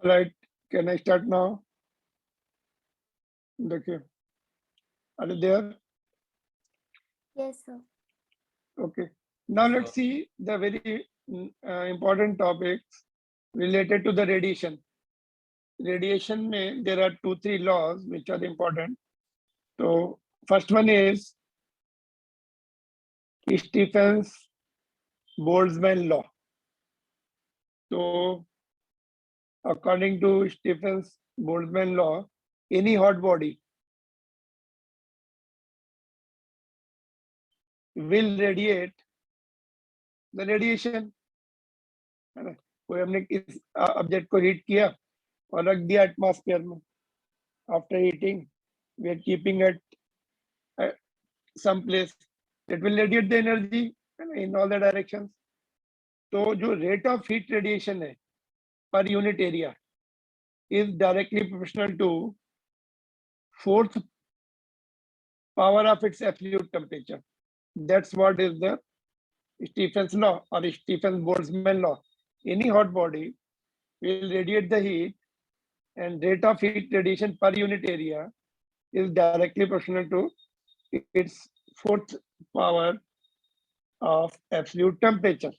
right, can I start now? देखिए, are you there? Yes, sir. Okay. Now let's see the very important topics related to the radiation. Radiation में there are 2-3 laws which are important. So first one is Stephen's Boltzmann law. So according to Stephen's Boltzmann law, any hot body will radiate the radiation. है ना? कोई हमने इस object को heat किया और रख दिया एटमॉस्फेयर में. After heating we are keeping at some place, it will radiate the energy in all the directions. तो जो rate of heat radiation है per unit area is directly proportional to fourth power of its absolute temperature. That's what is the Stephen's law or Stephen's Boltzmann law. Any hot body will radiate the heat, and rate of heat radiation per unit area is directly proportional to its fourth power of absolute temperature.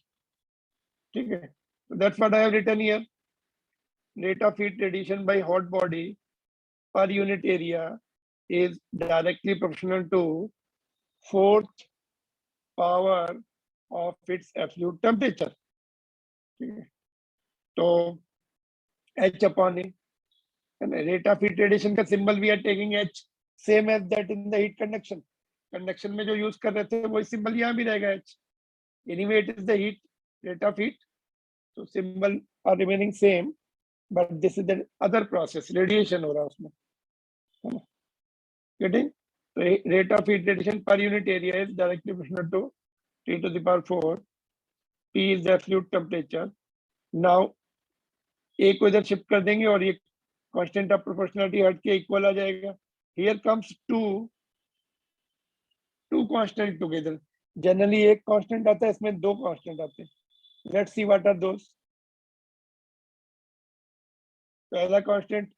Okay, so that's what I have written here. Rate of heat radiation by hot body per unit area is directly proportional to fourth power of its absolute temperature. Okay. So H upon A, and rate of heat radiation का symbol we are taking H, same as that in the heat conduction. Conduction में जो use कर रहे थे वही symbol यहाँ भी रहेगा H. Anyway, it is the heat, rate of heat. So symbol are remaining same, but this is the other process, radiation हो रहा है उसमें. Getting? So rate of heat radiation per unit area is directly proportional to T to the power 4. P is the absolute temperature. Now A को इधर shift कर देंगे और ये कांस्टेंट ऑफ प्रोपोर्शनलिटी हट के इक्वल आ जाएगा. Here comes two constant together. Generally एक कांस्टेंट आता है, इसमें दो कांस्टेंट आते हैं. Let's see what are those. पहला constant,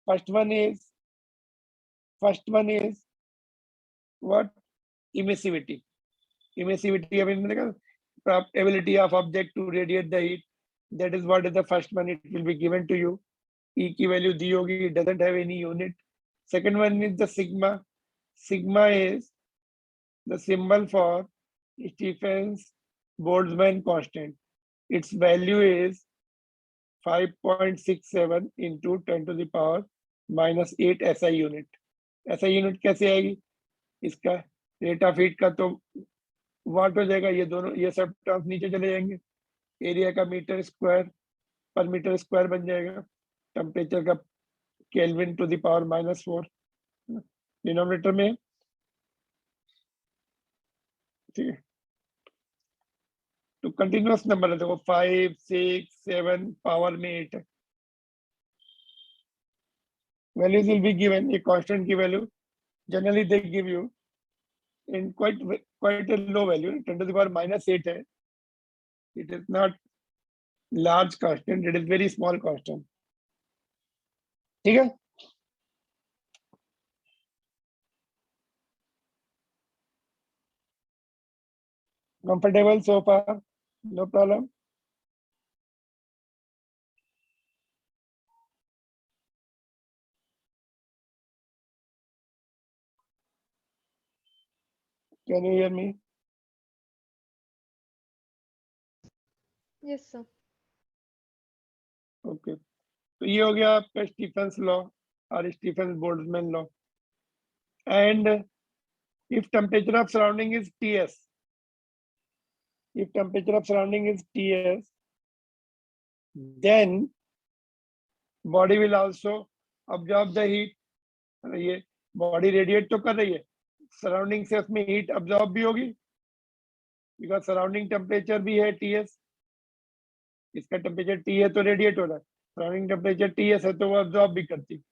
first one is what? Emissivity. Emissivity, I mean, ability of object to radiate the heat. That is what is the first one. It will be given to you. E की value दी होगी. It doesn't have any unit. Second one is the sigma. Sigma is the symbol for Stephen's Boltzmann constant. Its value is 5.67 into 10 to the power minus 8 SI unit. SI unit कैसे आएगी? इसका rate of heat का तो वाट हो जाएगा. ये दोनों, ये सब टर्म्स नीचे चले जाएंगे. एरिया का मीटर स्क्वायर पर मीटर स्क्वायर बन जाएगा. टेम्परेचर का kelvin to the power -4 denominator में. ठीक है, तो कंटिन्यूअस नंबर है. देखो 5, 6, 7 पावर में 8 है. Values will be given. ये कांस्टेंट की value generally they give you in quite a low value. 10 to the power -8 है. It is not large constant, it is very small constant. ठीक है. Comfortable so far? No problem. Can you hear me? Yes, sir. Okay. तो ये हो गया आपका Stefan's law और Stefan's Boltzmann law. And if temperature of surrounding is Ts, if temperature of surrounding is Ts, then body will also absorb the heat. ये body radiate तो कर रही है, सराउंडिंग से उसमें हीट अब्जॉर्ब भी होगी, बिकॉज सराउंडिंग टेम्परेचर भी है Ts. इसका टेम्परेचर T है तो रेडिएट हो रहा है. सराउंडिंग टेम्परेचर Ts है तो वो अब्जॉर्ब भी करती.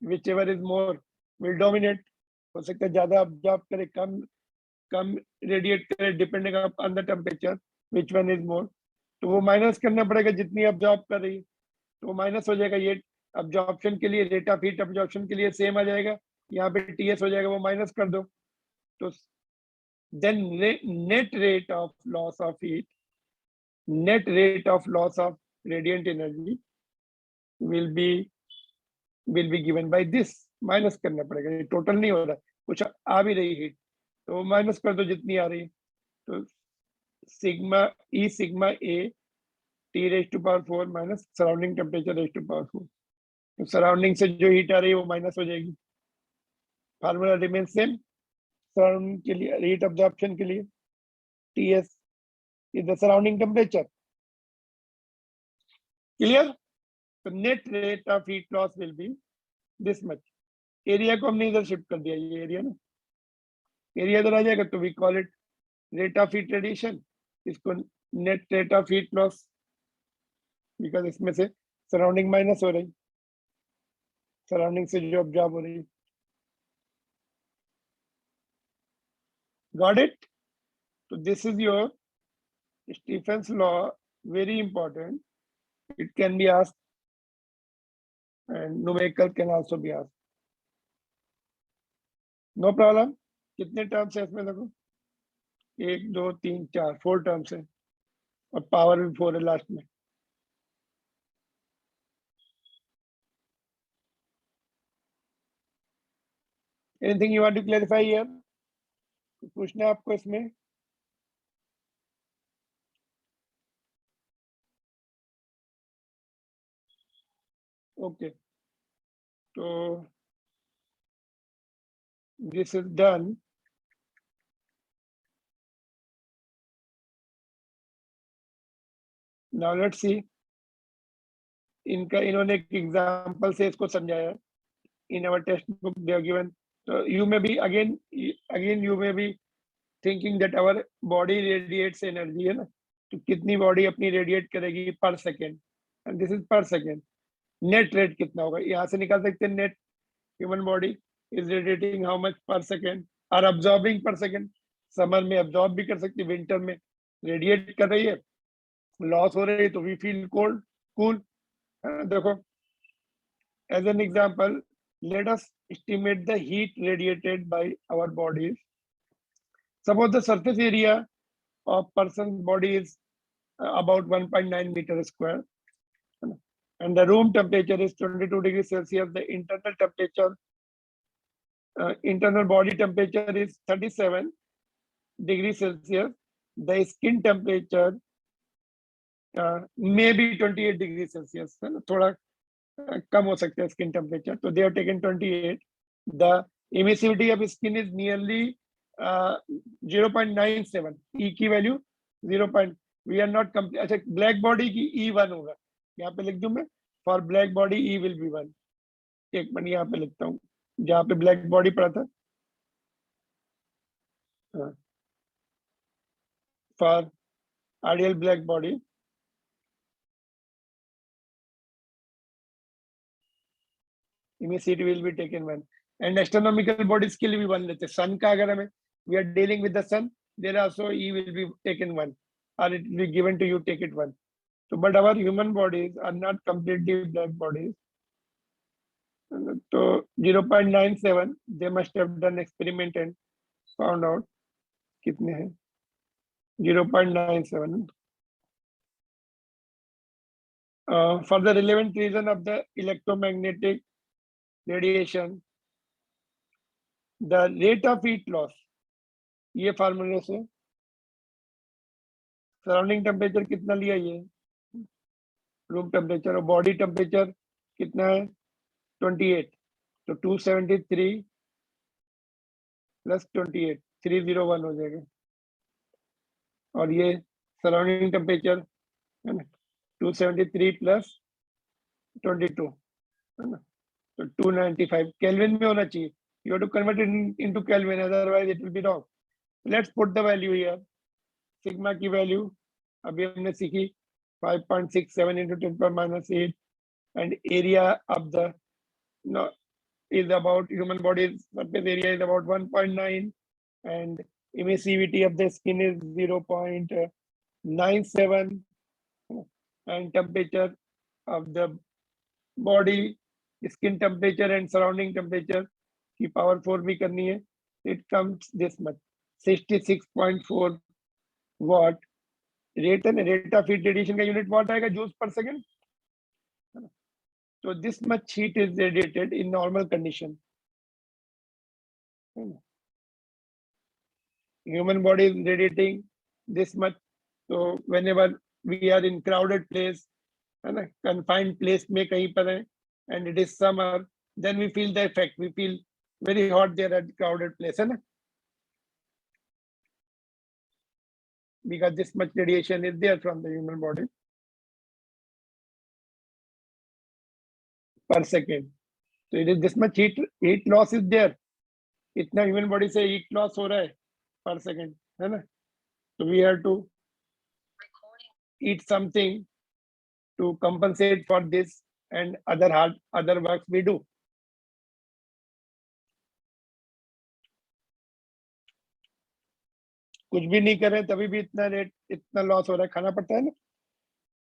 Which ever is more will dominate. हो सकता है ज्यादा अब्जॉर्ब करे, कम रेडिएट करे, depending on the temperature which one is more. तो वो माइनस करना पड़ेगा जितनी अब्जॉर्ब कर रही है. तो माइनस हो जाएगा, ये अब्जॉर्प्शन के लिए, रेट ऑफ हीट अब्जॉर्प्शन के लिए सेम आ जाएगा, यहाँ पे टीएस हो जाएगा, वो माइनस कर दो। तो then net rate of loss of heat, net rate of loss of radiant energy will be given by this. Minus करना पड़ेगा, ये टोटल नहीं हो रहा, कुछ आ भी रही हीट तो माइनस कर दो जितनी आ रही है। तो sigma E sigma A T raise to power 4 minus surrounding temperature raise to power 4। तो सराउंडिंग से जो हीट आ रही है वो माइनस हो जाएगी। फार्मूला रिमेन सेम सराउंडिंग के लिए, हीट अब्जॉर्प्शन के लिए TS is the surrounding temperature. Clear? तो net rate of heat loss will be this much. Area को हमने इधर शिफ्ट कर दिया, ये एरिया ना, एरिया इधर आ जाएगा, तो we call it rate of heat radiation, इसको net rate of heat loss, because इसमें से सराउंडिंग माइनस हो रही, सराउंडिंग से जो ऑब्जॉर्ब हो रही। Got it? तो this is your Stephen's law, very important. It can be asked and numerical can also be asked. No problem. कितने टर्म्स है इसमें? देखो 1 2 3 4 4 टर्म्स है और पावर भी 4 है लास्ट में। Anything you want to clarify here? पूछना है आपको इसमें? ओके, तो this is done. Now let's see. इन्होंने एक एग्जांपल से इसको समझाया। In our textbook they are given. So you may be again you may be thinking that our body radiates energy, है ना, तो कितनी बॉडी अपनी रेडिएट करेगी पर सेकेंड, एंड दिस इज पर सेकेंड। नेट रेट कितना होगा यहाँ से निकाल सकते हैं, net human body is radiating how much पर सेकेंड और अब्जॉर्बिंग पर सेकेंड। समर में अब्जॉर्ब भी कर सकती है, विंटर में रेडिएट कर रही है, लॉस हो रही है, तो वी फील कोल्ड कूल। देखो as an example, let us estimate the heat radiated by our bodies. Suppose the surface area of person's body is about 1.9 meter square, and the room temperature is 22 degrees Celsius. The internal temperature, internal body temperature is 37 degrees Celsius. The skin temperature may be 28 degrees Celsius. थोड़ा कम हो सकता है skin temperature, तो they have taken 28. The emissivity of skin is nearly 0.97, E की value 0. We are not complete. अच्छा, black body की E1 होगा, यहाँ पे लिख दूं मैं, for black body E will be 1। एक मिनट यहाँ पे लिखता हूँ जहाँ पे ब्लैक बॉडी पड़ा था, for ideal black body emissivity will be taken 1, and astronomical bodies के लिए भी 1 लेते हैं। सन का अगर हमें, we are dealing with the sun, there also E will be taken 1, or it will be given to you, take it 1. So but our human bodies are not completely black bodies. So 0.97 they must have done experiment and found out कितने हैं 0.97. For the relevant reason of the electromagnetic radiation, the rate of heat loss, ये फार्मूले से surrounding temperature कितना लिया, ये room temperature, और body temperature कितना है 28, तो 273 प्लस 28 301 हो जाएगा, और ये सराउंडिंग टेम्परेचर है ना 273 प्लस 22 है ना, तो 295 केल्विन में होना चाहिए। You have to convert it into kelvin, otherwise it will be wrong. Let's put the value here. Sigma की वैल्यू अभी हमने सीखी 5.67 into 10 power minus 8, and area of the is about, human body surface area is about 1.9, and emissivity of the skin is 0.97, and temperature of the body skin temperature and surrounding temperature की power 4 भी करनी है, it comes this much 66.4 watt. Rate है ना, rate of heat radiation का unit watt आएगा, joules पर second. So this much heat is radiated in normal condition. Human body is radiating this much. So whenever we are in crowded place, है ना, confined place में कहीं पर है, and it is summer, then we feel the effect. We feel very hot there at crowded place, है ना? Because this much radiation is there from the human body per second. So it is this much heat loss is there. इतना human body से heat loss हो रहा है पर second, है ना? तो we have to eat something to compensate for this and other works we do. कुछ भी नहीं करें तभी भी इतना लॉस हो रहा है, खाना पड़ता है ना.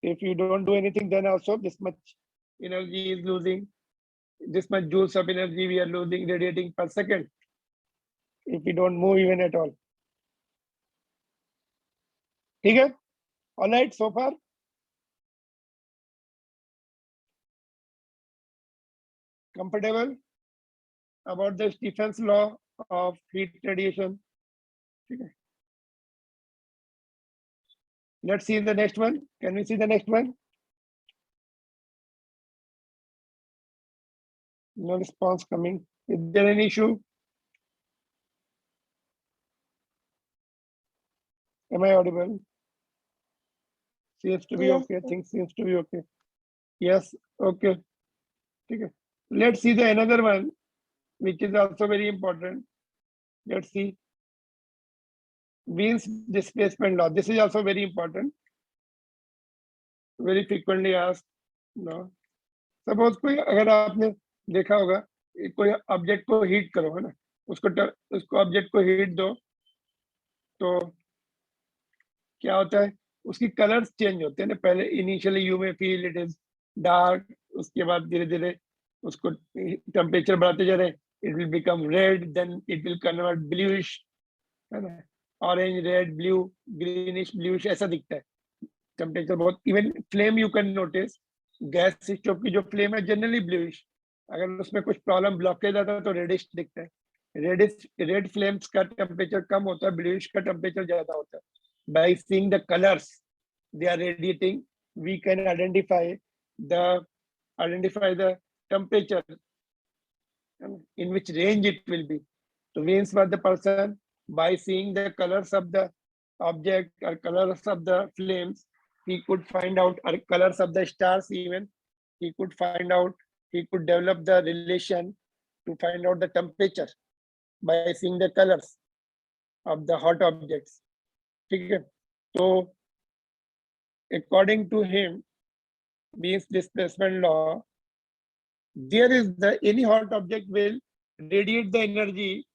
If you don't do anything, then also this much energy is losing, this much joules of energy we are losing, radiating per second, if we don't move even at all. ठीक है? All right, so far. Comfortable about the Stephen's law of heat radiation? Okay. Let's see the next one. Can we see the next one? No response coming. Is there any issue? Am I audible? Seems to be Yes, okay. sir. Things seems to be okay. Yes, okay. Okay. Let's see the another one, which is also very important. Let's see. Wien's displacement law. This is also very important. Very frequently asked. No. Suppose कोई, अगर आपने देखा होगा, कोई object को heat करो, है ना, उसको ऑब्जेक्ट को हीट दो, तो क्या होता है, उसकी कलर्स चेंज होते हैं ना. पहले इनिशियली यू में फील इट इज डार्क, उसके बाद धीरे धीरे उसको टेम्परेचर बढ़ाते जा रहे हैं, it will become red, then it will convert bluish, है ना, orange, red, blue, greenish, bluish, ऐसा दिखता है टेम्परेचर. बहुत even flame you can notice, gas stove की जो फ्लेम है जनरली ब्लूइश, अगर उसमें कुछ प्रॉब्लम ब्लॉकेज आता है तो रेडिश दिखता है. रेड फ्लेम्स का टेम्परेचर कम होता है, ब्लूइश का टेम्परेचर ज्यादा होता है. By seeing the colors they are radiating, we can identify the temperature in which range it will be. So means what the person, by seeing the colors of the object or colors of the flames, he could find out, or colors of the stars even, he could find out, he could develop the relation to find out the temperature by seeing the colors of the hot objects. ठीक है? तो according to him, Wien's displacement law, there is any hot object will radiate the energy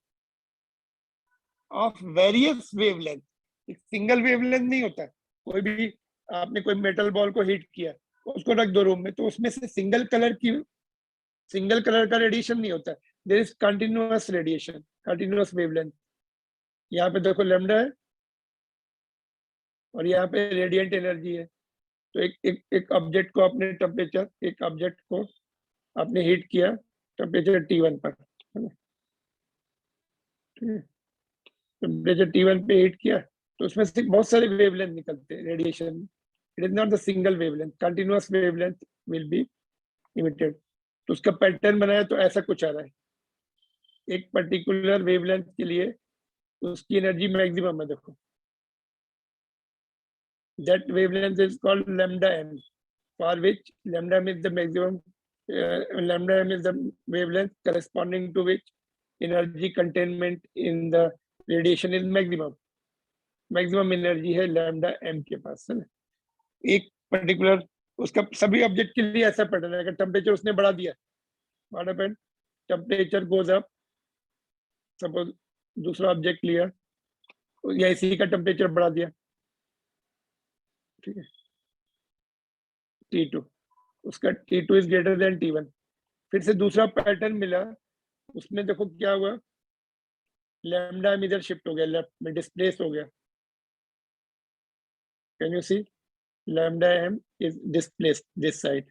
of various wavelength. एक single wavelength नहीं होता. कोई भी आपने कोई मेटल बॉल को हीट किया, उसको रख दो रूम में, तो उसमें से सिंगल कलर का रेडिएशन नहीं होता. There is continuous radiation, continuous wavelength. यहाँ पे देखो लैम्डा है और यहाँ पे रेडिएंट एनर्जी है. तो एक ऑब्जेक्ट को आपने एक ऑब्जेक्ट को आपने हीट किया टेम्परेचर T1 पर, है ना, टेम्परेचर T1 पे हीट किया, तो उसमें से बहुत सारे वेवलेंथ निकलते हैं radiation. It is not the single wavelength, continuous wavelength will be emitted. तो उसका पैटर्न बनाया तो ऐसा कुछ आ रहा है. एक पर्टिकुलर वेवलेंथ के लिए उसकी एनर्जी मैक्सिमम है. देखो, that wavelength is called lambda m, for which lambda m is the maximum, lambda m is the wavelength corresponding to which energy containment in the radiation is maximum energy है lambda m के पास, है ना. एक particular उसका सभी object के लिए ऐसा पैटर्न है. अगर टेम्परेचर उसने बढ़ा दिया, what happened, temperature goes up. Suppose दूसरा ऑब्जेक्ट लिया या इसी का टेम्परेचर बढ़ा दिया, ठीक है, T2, उसका T2 is greater than T1। फिर से दूसरा पैटर्न मिला, उसमें देखो क्या हुआ, लैम्डा एम इधर शिफ्ट हो गया, लेफ्ट में डिस्प्लेस हो गया। Can you see, lambda m is displaced this side,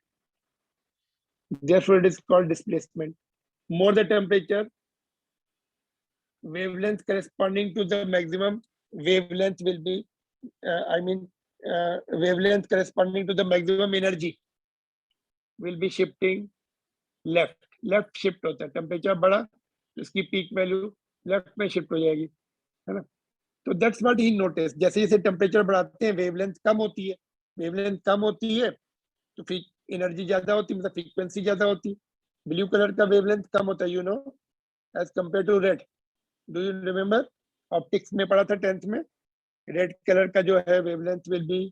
therefore it is called displacement. More the temperature, wavelength corresponding to the maximum wavelength will be wavelength corresponding to the maximum energy will be shifting left shift होता है, temperature बढ़ा इसकी peak value left में shift हो जाएगी, है ना। तो दैट्स व्हाट ही नोटिस, जैसे जैसे टेम्परेचर बढ़ाते हैं वेवलेंथ कम होती है, वेवलेंथ कम होती है तो फिर एनर्जी ज्यादा होती है, मतलब फ्रीक्वेंसी ज्यादा होती है। ब्लू कलर का वेवलेंथ कम होता है, you know, as compare to red. Do you remember, optics में पढ़ा था 10th में, रेड कलर का जो है wavelength will be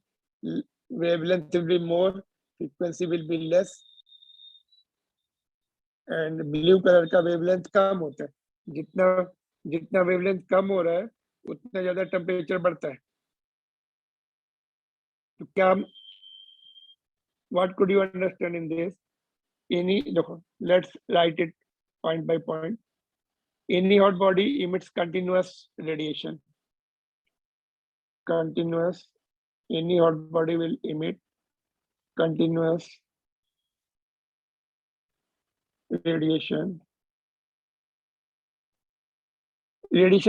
more, frequency will be less, and blue colour का वेवलेंथ कम होता है। जितना जितना वेवलेंथ कम हो रहा है उतना ज्यादा टेम्परेचर बढ़ता है। तो क्या, what could you understand in this? any देखो, let's write it point by point. Any hot body emits continuous radiation. Any hot body will emit continuous radiation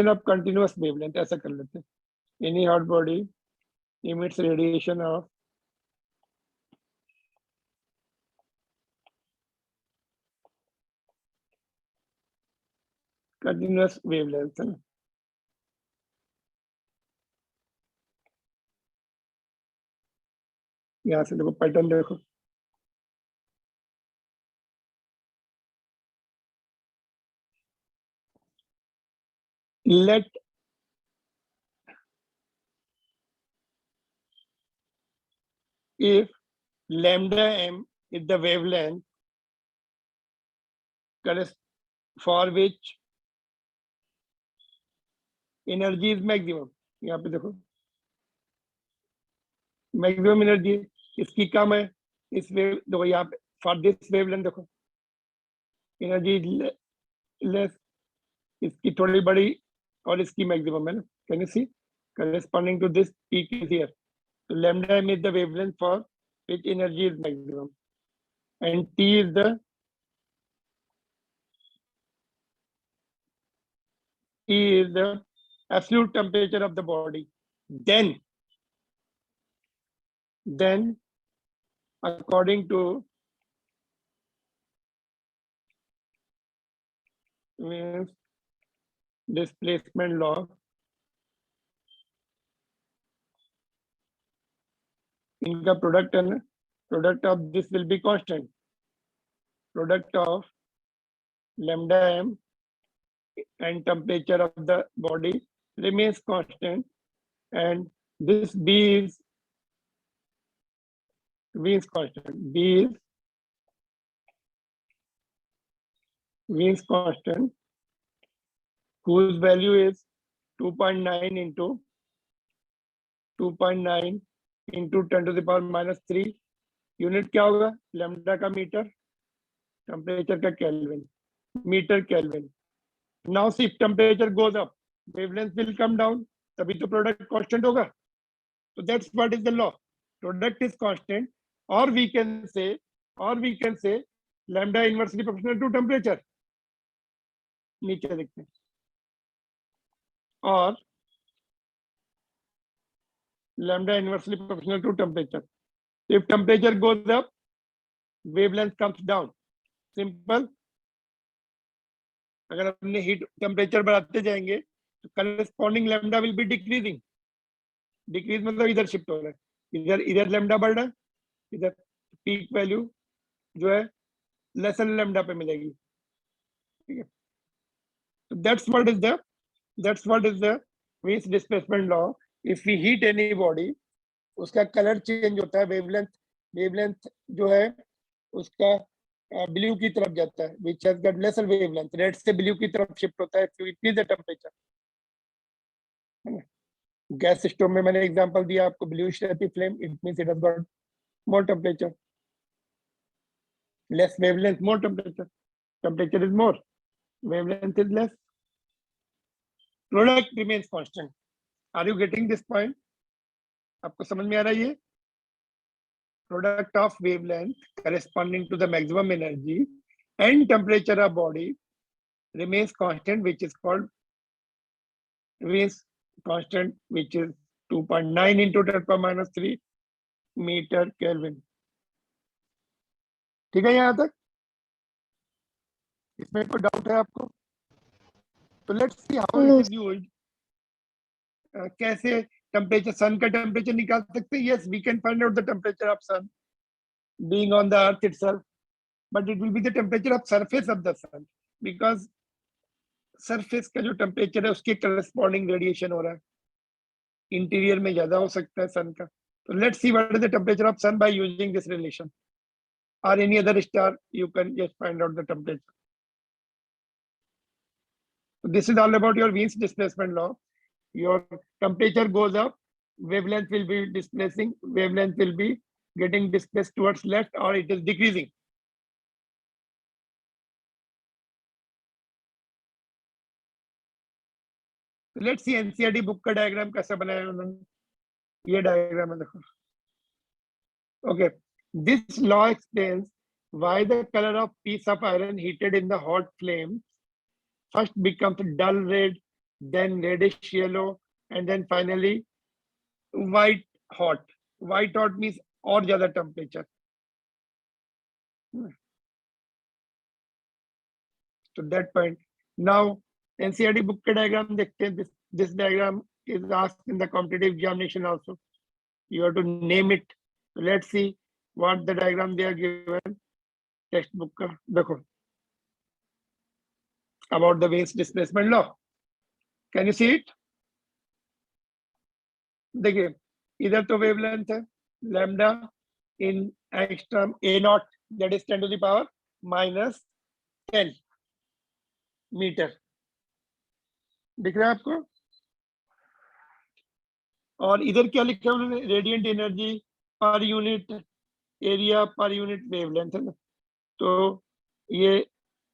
of continuous wavelength, ऐसा कर लेते हैं। Any hot body emits radiation of continuous wavelength, है ना। यहाँ से देखो पैटर्न देखो, let if lambda m is the wavelength for which energy is maximum, यहाँ पे देखो मैक्सिमम एनर्जी इसकी कम है, इस वेव देखो यहाँ पे फॉर दिस वेवलेंथ देखो एनर्जी लेस, इसकी थोड़ी बड़ी और इसकी मैक्सिमम है ना। Can you see, corresponding to this peak is here. So lambda m is the wavelength for which energy is maximum, and T is the absolute temperature of the body. Then according to means displacement law, इनका product है ना, product of this will be constant, product of lambda m and temperature of the body remains constant, and this B is constant. B is constant, whose value is 2.9 into 10 to the power minus 3। Unit क्या होगा lambda का metre, temperature का kelvin, metre kelvin. Now if temperature goes up wavelength will come down, तभी तो product constant होगा। तो that's what is the law, product is constant, और we can say lambda inversely proportional to temperature. नीचे देखते हैं, और lambda inversely proportional to temperature. If temperature goes up, wavelength comes down. Simple. अगर हमने heat temperature बढ़ाते जाएंगे तो corresponding lambda will be decreasing. Decrease मतलब इधर शिफ्ट हो रहा है, इधर लैम्डा बढ़ रहा है, इधर पीक वैल्यू जो है लेसर लैम्डा पे मिलेगी। ठीक है, तो that's what is the means displacement law. If we heat any body, उसका कलर चेंज होता है, वेवलेंथ जो है उसका ब्लू की तरफ जाता है, which has got lesser wavelength, red से ब्लू की तरफ शिफ्ट होता है to increase the temperature, है ना। गैस स्टोव में मैंने एग्जांपल दिया आपको, ब्लूइश रहती flame, it means it has got more temperature. less wavelength, more temperature. Temperature is more, wavelength is less. Product remains constant. Are you getting this point? आपको समझ में आ रहा है ये? Product of wavelength corresponding to the maximum energy and temperature of body remains constant, which is called Wien's constant, which is 2.9 into 10⁻³ metre kelvin. ठीक है यहां तक? इसमें कोई डाउट है आपको? तो let's see how No. It is used. कैसे टेम्परेचर, सन का टेम्परेचर निकाल सकते हैं? Yes, we can find out the temperature of sun being on the earth itself, but it will be the temperature of surface of the sun, because surface का जो temperature है उसके corresponding radiation हो रहा है. इंटीरियर में ज्यादा हो सकता है सन का. तो let's see what is the temperature of sun by using this relation, or any other star, you can just find out the temperature. This is all about your Wien's displacement law. Your temperature goes up, wavelength will be displacing, wavelength will be getting displaced towards left, or it is decreasing. So let's see NCERT book का diagram कैसा बनाया उन्होंने. ये diagram है देखो. Okay, this law explains why the color of piece of iron heated in the hot flame first becomes dull red, then reddish yellow, and then finally white hot. White hot means और ज्यादा temperature. To that point, now NCERT book का diagram देखते हैं. This diagram is asked in the competitive examination also. You have to name it. So let's see what the diagram they are given. Textbook का देखो. About the Wien's displacement law. Can you see it? देखिए इधर तो wavelength है lambda in angstrom A naught, that is 10 to the power -10 metre. दिख रहा है आपको? और इधर क्या लिखा है उन्होंने? Radiant energy per unit area per unit wavelength है ना. तो ये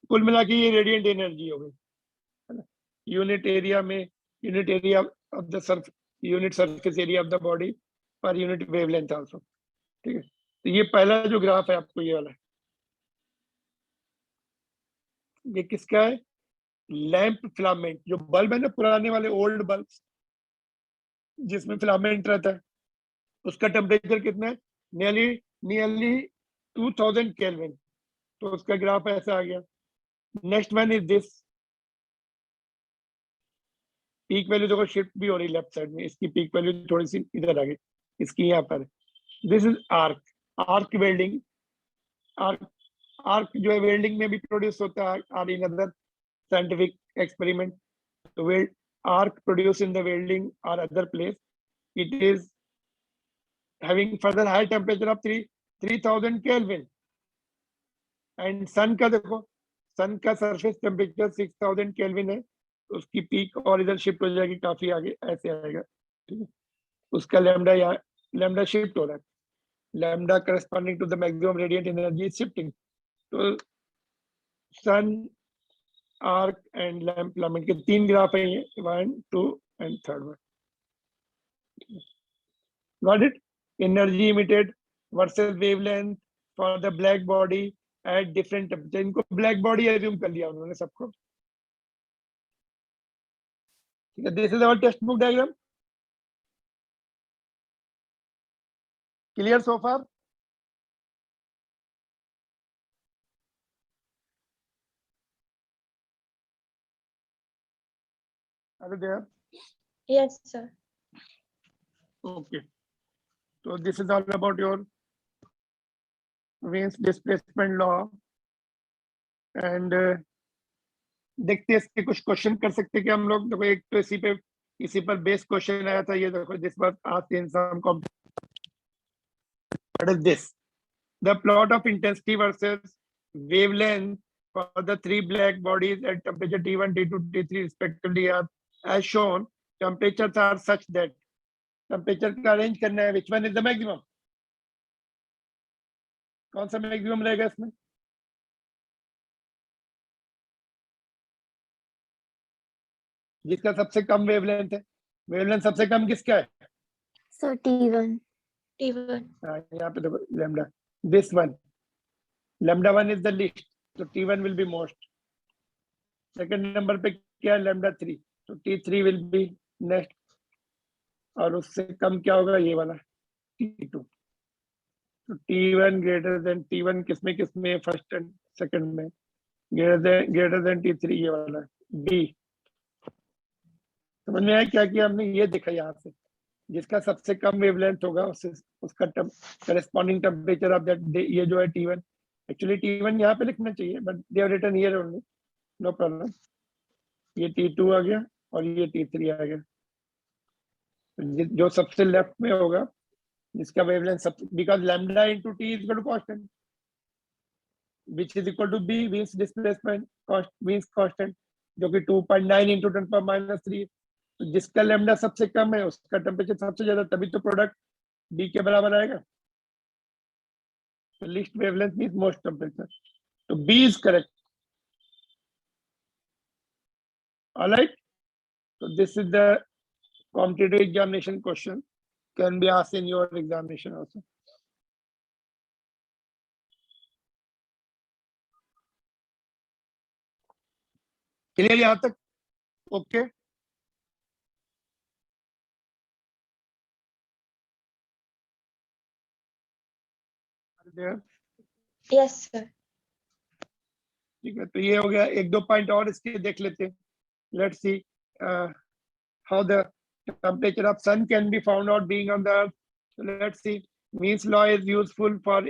कुल मिला के ये रेडिएंट एनर्जी हो गई है ना. यूनिट एरिया में unit area of the Surf, unit surface area of the body per unit wavelength also. ठीक है. तो ये पहला जो ग्राफ है आपको ये वाला, ये किसका है? Lamp filament. जो बल्ब है ना पुराने वाले ओल्ड बल्ब जिसमें फिलामेंट रहता है, उसका टेम्परेचर कितना है? Nearly 2000 kelvin. तो उसका ग्राफ ऐसा आ गया. Next one is this. Peak value देखो शिफ्ट भी हो रही लेफ्ट साइड में. इसकी पीक वैल्यू थोड़ी सी इधर आ गई, इसकी यहाँ पर. This is arc. Arc welding. Arc जो है वेल्डिंग में भी प्रोड्यूस होता है, और इन अदर साइंटिफिक एक्सपेरिमेंट. तो arc produced in the welding or other place, it is having further high temperature of 3000 Kelvin. And sun का देखो, sun का surface temperature 6000 Kelvin है. तो उसकी पीक और इधर शिफ्ट हो जाएगी काफी आगे, ऐसे आएगा. ठीक है. उसका लैम्डा या लैम्डा शिफ्ट हो रहा है. Lambda corresponding to the maximum radiant energy is shifting. तो sun, arc and lamp filament के 3 ग्राफ है ये, 1, 2 and third one. Got it? Energy emitted versus wavelength for the black body at different temperature. इनको black body assume कर लिया उन्होंने सबको. ठीक है. This is our text book diagram. Clear so far? Are you there? Yes, sir. Okay. So this is all about your Wien's displacement law. And देखते हैं इसके कुछ क्वेश्चन कर सकते हैं कि हम लोग. देखो एक तो इसी पर बेस क्वेश्चन आया था. ये देखो this was asked in some what is this? The plot of intensity versus wavelength for the 3 black bodies at temperature T1, T2, T3 respectively are as shown. Temperatures are such that temperature का arrange करना है. which one is the maximum? कौन सा maximum रहेगा इसमें? जिसका सबसे कम wavelength है। वेवलेंथ सबसे कम किसका है? Sir T1. T1. हाँ, यहाँ पे देखो lambda, this one, lambda 1 is the least, तो T1 will be most. Second number पे क्या है? लैम्डा 3, तो T3 विल बी नेक्स्ट, और उससे कम क्या होगा? ये वाला T2। तो T1 ग्रेटर देन T1 किसमें फर्स्ट एंड सेकंड में, ग्रेटर देन T3 ये वाला B। समझ में आया क्या किया हमने? ये देखा यहाँ से, जिसका सबसे कम वेवलेंथ होगा उसका करस्पॉन्डिंग टेम्परेचर ऑफ दैट, ये जो है T1, एक्चुअली T1 यहाँ पे लिखना चाहिए, but they have written here only, no problem. ये T2 आ गया और ये T3 आ गया। जो सबसे लेफ्ट में होगा, जिसका वेवलेंथ सब, because lambda into T is equal to constant, which is equal to b means displacement means constant, जो कि 2.9 इंटू 10⁻³ तो जिसका लैम्डा सबसे कम है उसका टेम्परेचर सबसे ज्यादा, तभी तो प्रोडक्ट बी के बराबर आएगा। तो least wavelength means most temperature, तो B is correct. Alright, so this is the competitive examination question, can be asked in your examination also. Clear यहाँ तक? Okay. Are there? Yes, sir. ठीक है, तो ये हो गया। एक दो पॉइंट और इसके देख लेते हैं। Let's see how the temperature of sun can be found out being on the earth. So let's see, Means law is useful for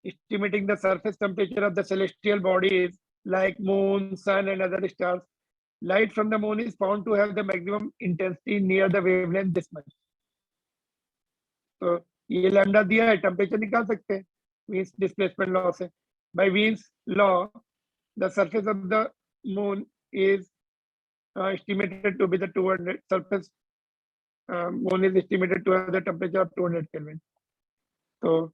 estimating the surface temperature of the celestial bodies like moon, sun and other stars. Light from the moon is found to have the maximum intensity near the wavelength this much. तो ये lambda दिया है, temperature निकाल सकते हैं means displacement law से। By Wien's law the surface of the moon is estimated to be the 200 surface, moon is estimated to have the temperature of 200 Kelvin. So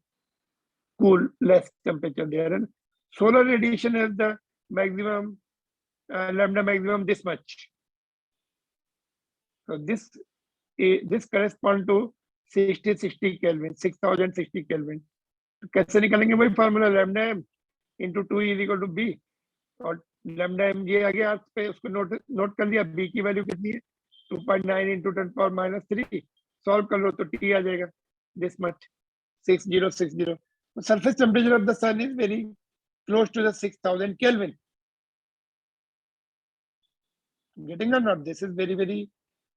cool, less temperature there, and solar radiation has the maximum lambda maximum this much. So this corresponds to 60 Kelvin, 6060 Kelvin. तो कैसे निकालेंगे? वही formula lambda m into 2 is equal to b, और lambda m ये आ गया अर्थ पे, उसको note कर लिया। b की वैल्यू कितनी है? 2.9 इंटू 10⁻³ सॉल्व कर लो तो t आ जाएगा this much, 6060। Surface temperature of the sun is very close to the 6000 Kelvin. Getting or not? This is very very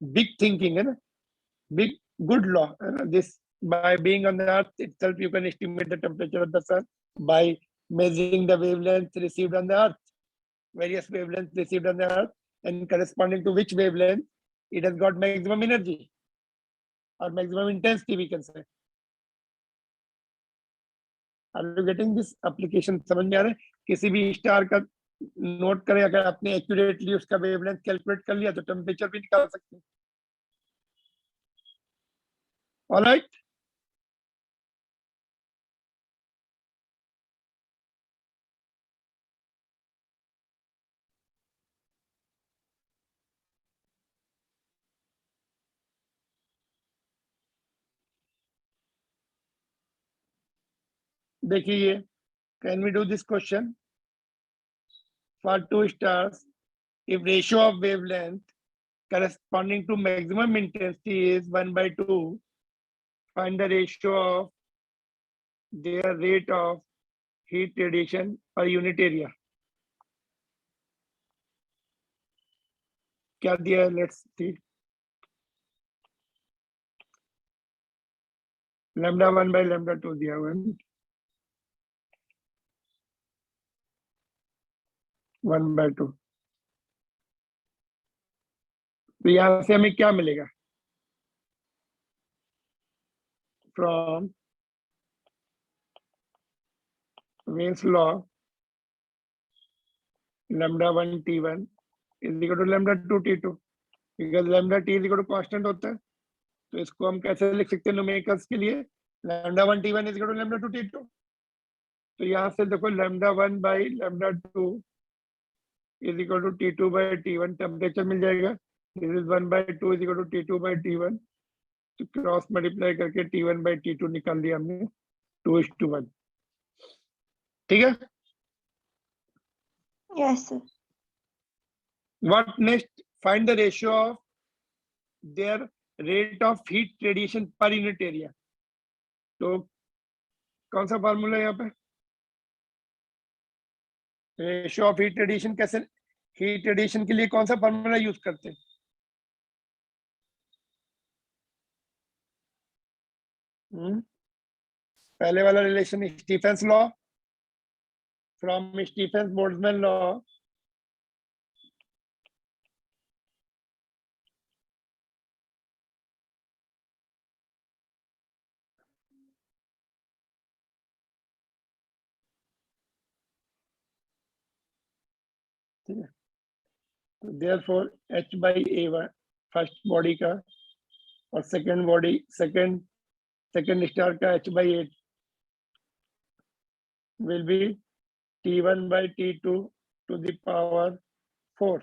big thinking, है ना? Big good law, है ना? This by being on the earth itself you can estimate the temperature of the sun by measuring the wavelength received on the earth, various wavelengths received on the earth, and corresponding to which wavelength it has got maximum energy or maximum intensity, we can say. Are you getting this application? समझ में आ रहा है? किसी भी star का note करें, अगर आपने एक्यूरेटली उसका वेवलेंथ कैलकुलेट कर लिया तो टेम्परेचर भी निकाल सकते हैं। ऑलराइट, देखिए, can we do this question? For two stars, if ratio of wavelength corresponding to maximum intensity is 1/2, find the ratio of their rate of heat radiation per unit area. क्या दिया है? Let's see. lambda 1 by lambda 2 दिया हुआ है, 1/2। तो यहाँ से हमें क्या मिलेगा? From Wien's law, lambda 1 T1 is equal to lambda 2 T2, because lambda T is equal to constant होता है। तो इसको हम कैसे लिख सकते हैं न्यूमेरिकल्स के लिए? lambda 1 T1 is equal to lambda 2 T2। तो यहाँ से देखो lambda 1 by lambda 2 is equal to T2 by T1, temperature मिल जाएगा। This is 1/2 is equal to T2/T1, तो क्रॉस मल्टीप्लाई करके T1/T2 निकाल दिया हमने 2:1। ठीक है। Yes, sir. What next? Find the ratio of their rate of heat radiation per unit area. तो कौन सा फॉर्मूला है यहाँ पे? रेशियो ऑफ हीट रेडिएशन कैसे, हीट रेडिएशन के लिए कौन सा फॉर्मूला यूज करते हैं? पहले वाला relation Stefan's law, from Stefan's Boltzmann law ठीक है। तो देयरफॉर H/A1 फर्स्ट बॉडी का और सेकंड बॉडी सेकंड स्टार का H/8 will be T1/T2 to the power 4.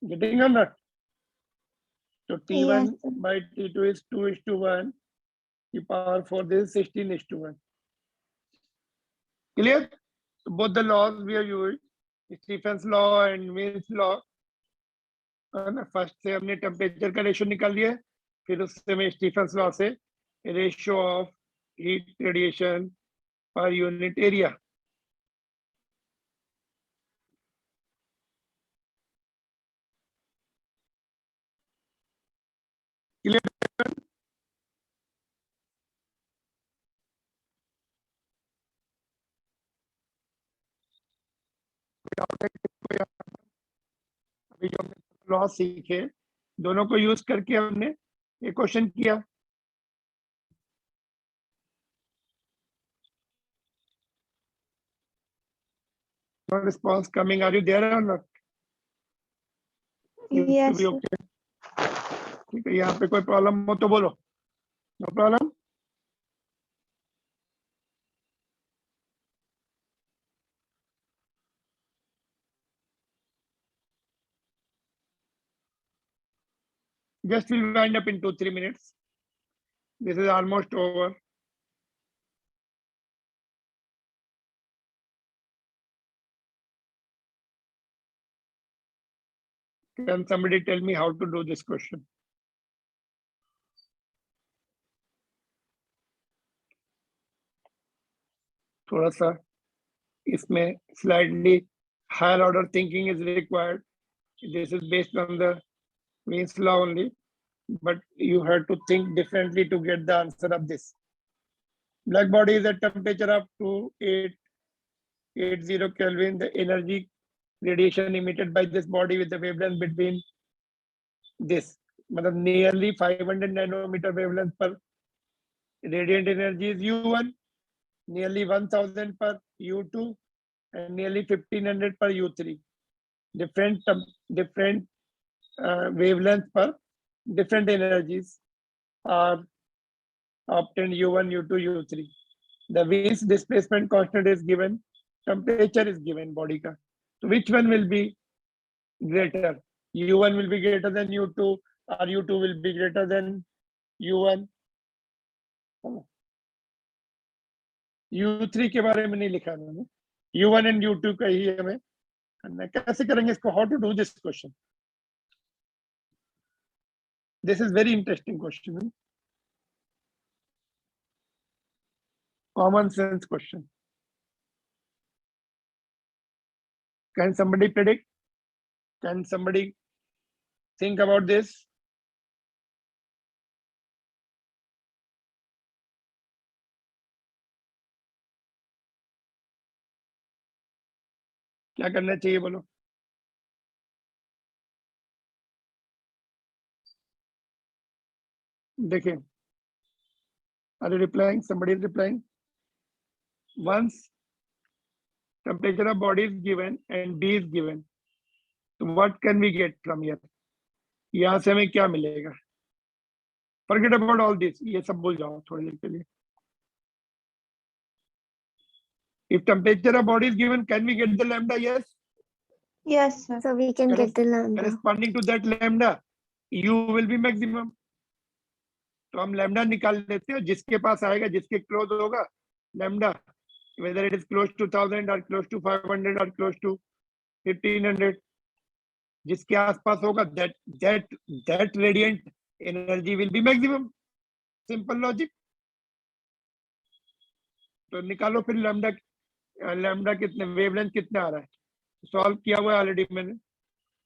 Getting or not? So T1/T2 is 2:1. The power 4, this is 16:1. Clear? So both the laws we have used, Stephen's law and Mills law. First से हमने temperature का ratio निकाल लिया, फिर उससे मैं Stephen's law से ratio of heat radiation per unit area. अभी जो हमने लॉ सीखे, दोनों को यूज करके हमने एक क्वेश्चन किया। No response coming. Are you there or not? Seems to Yes, be sir. okay. ठीक है, यहाँ पे कोई प्रॉब्लम हो तो बोलो। No problem. Just we'll wind up in 2-3 minutes. This is almost over. Can somebody tell me how to do this question? थोड़ा सा इसमें slightly higher order thinking is required. This is based on the Mills law only, but you have to think differently to get the answer of this. Black body is at temperature up to 880 Kelvin. The energy radiation emitted by this body with the wavelength between this, मतलब nearly 500 nanometer wavelength per radiant energy is U1, nearly 1000 per U2, and nearly 1500 per U3. Different wavelengths per different energies are obtained U1, U2, U3. The Wiens displacement constant is given, temperature is given body ka. So which one will be greater? U1 will be greater than U2, or U2 will be greater than U1. U3 के बारे में नहीं लिखा मैंने, U1 and U2 का ही हमें करना है। कैसे करेंगे इसको? How to do this question? This is very interesting question. Common sense question. Can somebody predict? Can somebody think about this? क्या करना चाहिए बोलो? देखिए, are you replying? Somebody is replying. Once temperature of body is given and B is given, so what can we get from here? यहाँ से हमें क्या मिलेगा? Forget about all this. ये सब भूल जाओ थोड़ी देर के लिए. If temperature of body is given, can we get the lambda? Yes. Yes, sir. So we can get the lambda. corresponding to that lambda, u will be maximum. तो हम lambda निकाल लेते हैं, जिसके पास आएगा, जिसके क्लोज होगा lambda, whether it is close to 1000 or close to 500 or close to 1500, जिसके आसपास होगा, that radiant energy will be maximum. Simple logic. तो निकालो फिर lambda कितने, वेवलेंथ कितना आ रहा है, सॉल्व किया हुआ है ऑलरेडी मैंने.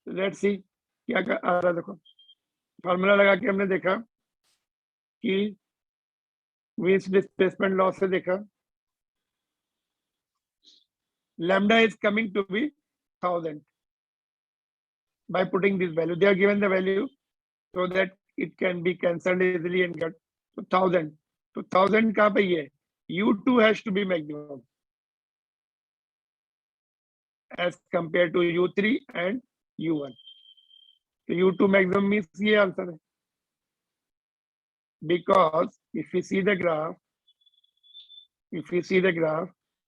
लेट्स सी क्या आ रहा है. देखो फॉर्मूला लगा के हमने देखा कि विंस डिस्प्लेसमेंट लॉ से देखा, lambda is coming to be 1000 by putting this value. They are given the value so that it can be cancelled easily and get to 1000. तो 1000 कहाँ पे ये u2 has to be maximum as compared to u3 and u1. तो u2 maximum means ये answer है, because if we see the graph,